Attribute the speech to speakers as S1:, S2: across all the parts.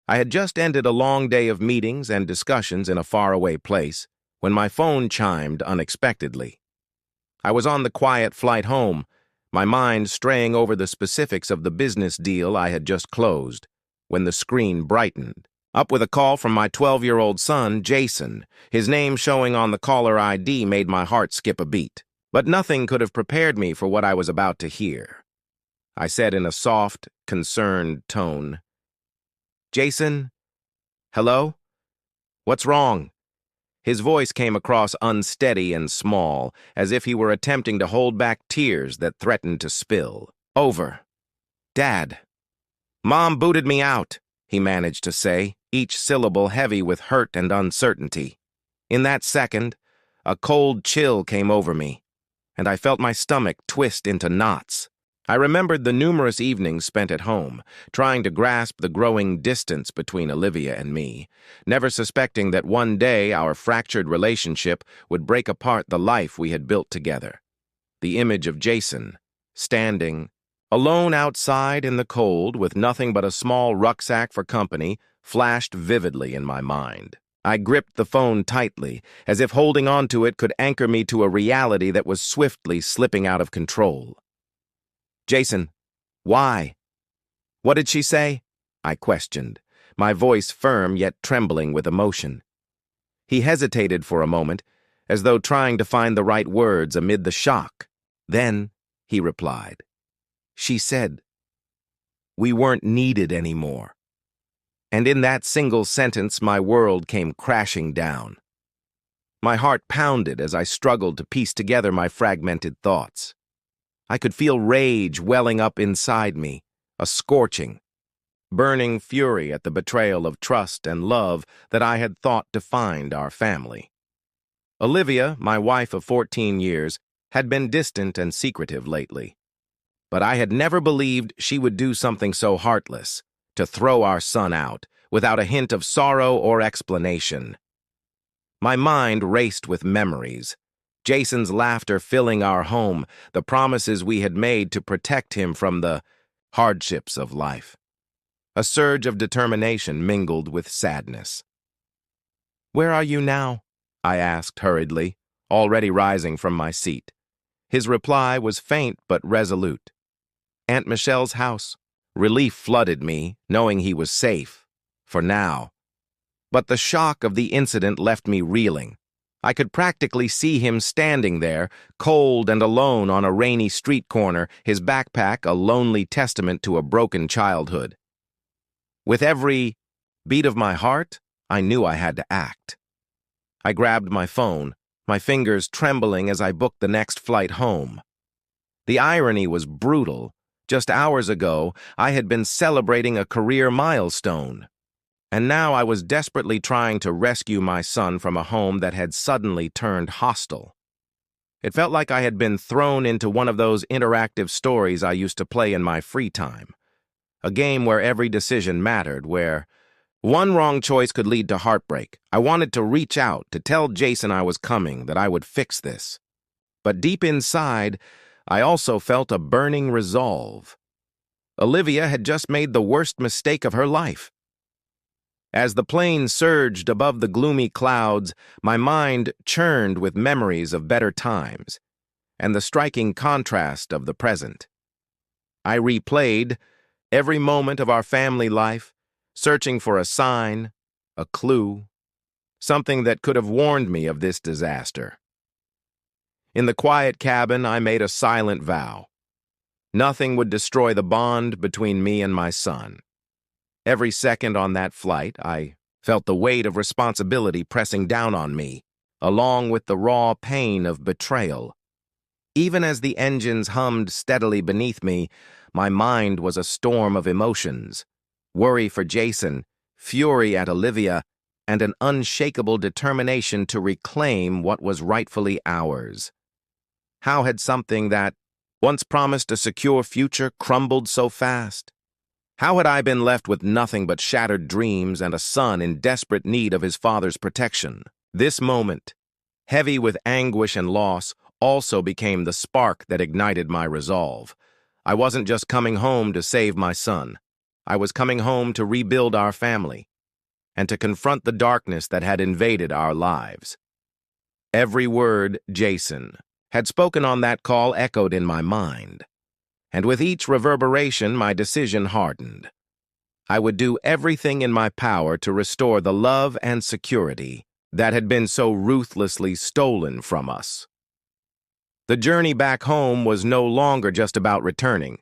S1: I had just ended a long day of meetings and discussions in a faraway place when my phone chimed unexpectedly. I was on the quiet flight home, my mind straying over the specifics of the business deal I had just closed, when the screen brightened. Up with a call from my 12-year-old son, Jason. His name showing on the caller ID made my heart skip a beat. But nothing could have prepared me for what I was about to hear. I said in a soft, concerned tone, "Jason? Hello? What's wrong?" His voice came across unsteady and small, as if he were attempting to hold back tears that threatened to spill. "Over. Dad. Mom booted me out," he managed to say, each syllable heavy with hurt and uncertainty. In that second, a cold chill came over me, and I felt my stomach twist into knots. I remembered the numerous evenings spent at home, trying to grasp the growing distance between Olivia and me, never suspecting that one day our fractured relationship would break apart the life we had built together. The image of Jason, standing, alone outside in the cold with nothing but a small rucksack for company, flashed vividly in my mind. I gripped the phone tightly, as if holding on to it could anchor me to a reality that was swiftly slipping out of control. "Jason, why?" "What did she say?" I questioned, my voice firm yet trembling with emotion. He hesitated for a moment, as though trying to find the right words amid the shock. Then he replied, "She said we weren't needed anymore." And in that single sentence, my world came crashing down. My heart pounded as I struggled to piece together my fragmented thoughts. I could feel rage welling up inside me, a scorching, burning fury at the betrayal of trust and love that I had thought defined our family. Olivia, my wife of 14 years, had been distant and secretive lately. But I had never believed she would do something so heartless, to throw our son out, without a hint of sorrow or explanation. My mind raced with memories. Jason's laughter filling our home, the promises we had made to protect him from the hardships of life. A surge of determination mingled with sadness. "Where are you now?" I asked hurriedly, already rising from my seat. His reply was faint but resolute. "Aunt Michelle's house." Relief flooded me, knowing he was safe, for now. But the shock of the incident left me reeling. I could practically see him standing there, cold and alone on a rainy street corner, his backpack a lonely testament to a broken childhood. With every beat of my heart, I knew I had to act. I grabbed my phone, my fingers trembling as I booked the next flight home. The irony was brutal. Just hours ago, I had been celebrating a career milestone. And now I was desperately trying to rescue my son from a home that had suddenly turned hostile. It felt like I had been thrown into one of those interactive stories I used to play in my free time. A game where every decision mattered, where one wrong choice could lead to heartbreak. I wanted to reach out, to tell Jason I was coming, that I would fix this. But deep inside, I also felt a burning resolve. Olivia had just made the worst mistake of her life. As the plane surged above the gloomy clouds, my mind churned with memories of better times and the striking contrast of the present. I replayed every moment of our family life, searching for a sign, a clue, something that could have warned me of this disaster. In the quiet cabin, I made a silent vow. Nothing would destroy the bond between me and my son. Every second on that flight, I felt the weight of responsibility pressing down on me, along with the raw pain of betrayal. Even as the engines hummed steadily beneath me, my mind was a storm of emotions. Worry for Jason, fury at Olivia, and an unshakable determination to reclaim what was rightfully ours. How had something that once promised a secure future crumbled so fast? How had I been left with nothing but shattered dreams and a son in desperate need of his father's protection? This moment, heavy with anguish and loss, also became the spark that ignited my resolve. I wasn't just coming home to save my son. I was coming home to rebuild our family and to confront the darkness that had invaded our lives. Every word Jason had spoken on that call echoed in my mind, and with each reverberation my decision hardened. I would do everything in my power to restore the love and security that had been so ruthlessly stolen from us. The journey back home was no longer just about returning.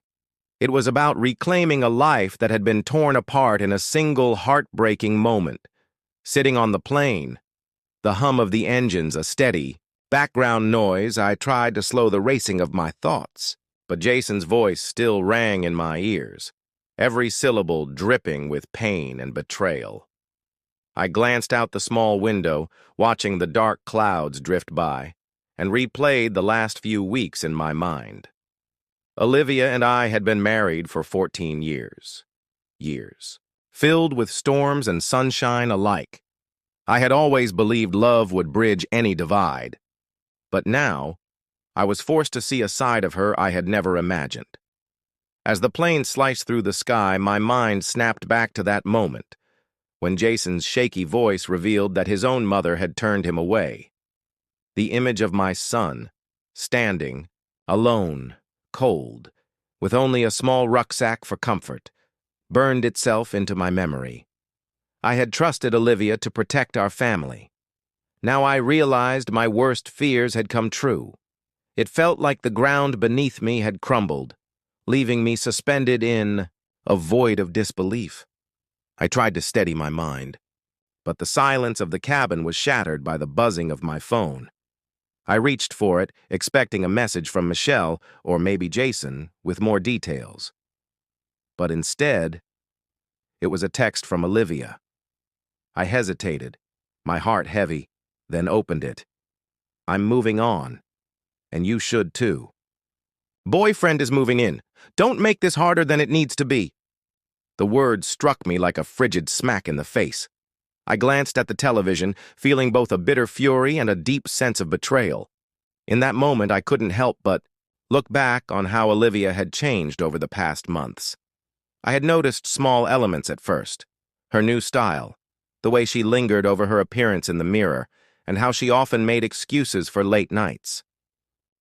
S1: It was about reclaiming a life that had been torn apart in a single heartbreaking moment. Sitting on the plane, the hum of the engines a steady, background noise, I tried to slow the racing of my thoughts, but Jason's voice still rang in my ears, every syllable dripping with pain and betrayal. I glanced out the small window, watching the dark clouds drift by, and replayed the last few weeks in my mind. Olivia and I had been married for 14 years. Years, filled with storms and sunshine alike. I had always believed love would bridge any divide. But now, I was forced to see a side of her I had never imagined. As the plane sliced through the sky, my mind snapped back to that moment, when Jason's shaky voice revealed that his own mother had turned him away. The image of my son, standing, alone, cold, with only a small rucksack for comfort, burned itself into my memory. I had trusted Olivia to protect our family. Now I realized my worst fears had come true. It felt like the ground beneath me had crumbled, leaving me suspended in a void of disbelief. I tried to steady my mind, but the silence of the cabin was shattered by the buzzing of my phone. I reached for it, expecting a message from Michelle or maybe Jason with more details. But instead, it was a text from Olivia. I hesitated, my heart heavy, then opened it. "I'm moving on, and you should too. Boyfriend is moving in. Don't make this harder than it needs to be." The words struck me like a frigid smack in the face. I glanced at the television, feeling both a bitter fury and a deep sense of betrayal. In that moment, I couldn't help but look back on how Olivia had changed over the past months. I had noticed small elements at first: her new style, the way she lingered over her appearance in the mirror, and how she often made excuses for late nights.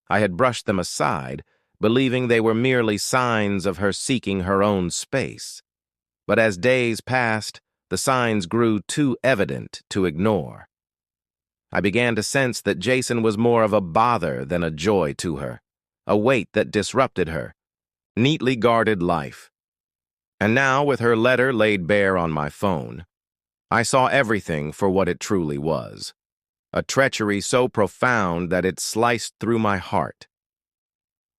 S1: I had brushed them aside, believing they were merely signs of her seeking her own space. But as days passed, the signs grew too evident to ignore. I began to sense that Jason was more of a bother than a joy to her, a weight that disrupted her neatly guarded life. And now, with her letter laid bare on my phone, I saw everything for what it truly was: a treachery so profound that it sliced through my heart.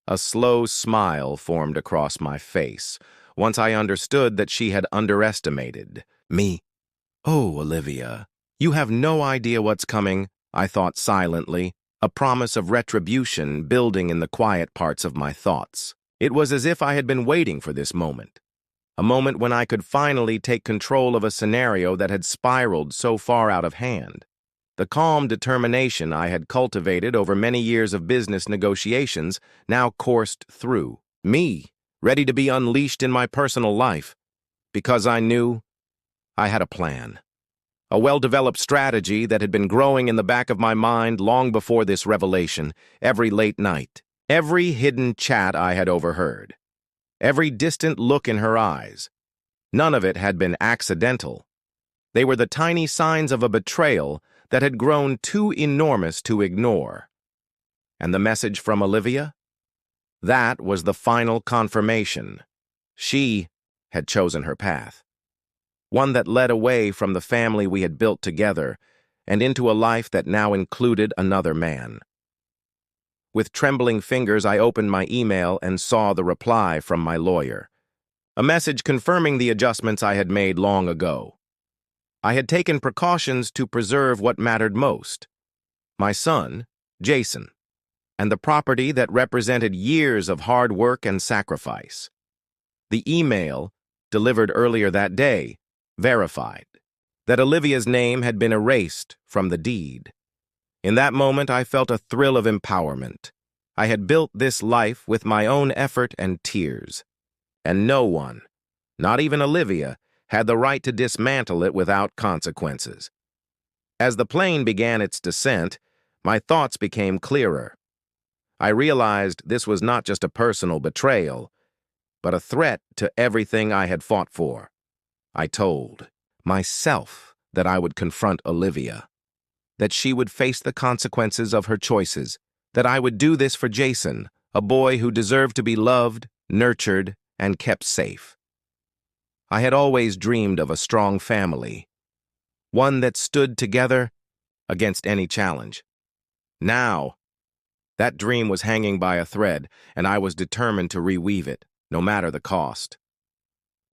S1: A slow smile formed across my face once I understood that she had underestimated me. "Oh, Olivia, you have no idea what's coming," I thought silently, a promise of retribution building in the quiet parts of my thoughts. It was as if I had been waiting for this moment, a moment when I could finally take control of a scenario that had spiraled so far out of hand. The calm determination I had cultivated over many years of business negotiations now coursed through me, ready to be unleashed in my personal life, because I knew I had a plan. A well-developed strategy that had been growing in the back of my mind long before this revelation, every late night, every hidden chat I had overheard, every distant look in her eyes. None of it had been accidental. They were the tiny signs of a betrayal that had grown too enormous to ignore. And the message from Olivia? That was the final confirmation. She had chosen her path, one that led away from the family we had built together and into a life that now included another man. With trembling fingers, I opened my email and saw the reply from my lawyer, a message confirming the adjustments I had made long ago. I had taken precautions to preserve what mattered most: my son, Jason, and the property that represented years of hard work and sacrifice. The email, delivered earlier that day, verified that Olivia's name had been erased from the deed. In that moment, I felt a thrill of empowerment. I had built this life with my own effort and tears, and no one, Not even Olivia had the right to dismantle it without consequences. As the plane began its descent, my thoughts became clearer. I realized this was not just a personal betrayal, but a threat to everything I had fought for. I told myself that I would confront Olivia, that she would face the consequences of her choices, that I would do this for Jason, a boy who deserved to be loved, nurtured, and kept safe. I had always dreamed of a strong family, one that stood together against any challenge. Now, that dream was hanging by a thread, and I was determined to reweave it, no matter the cost.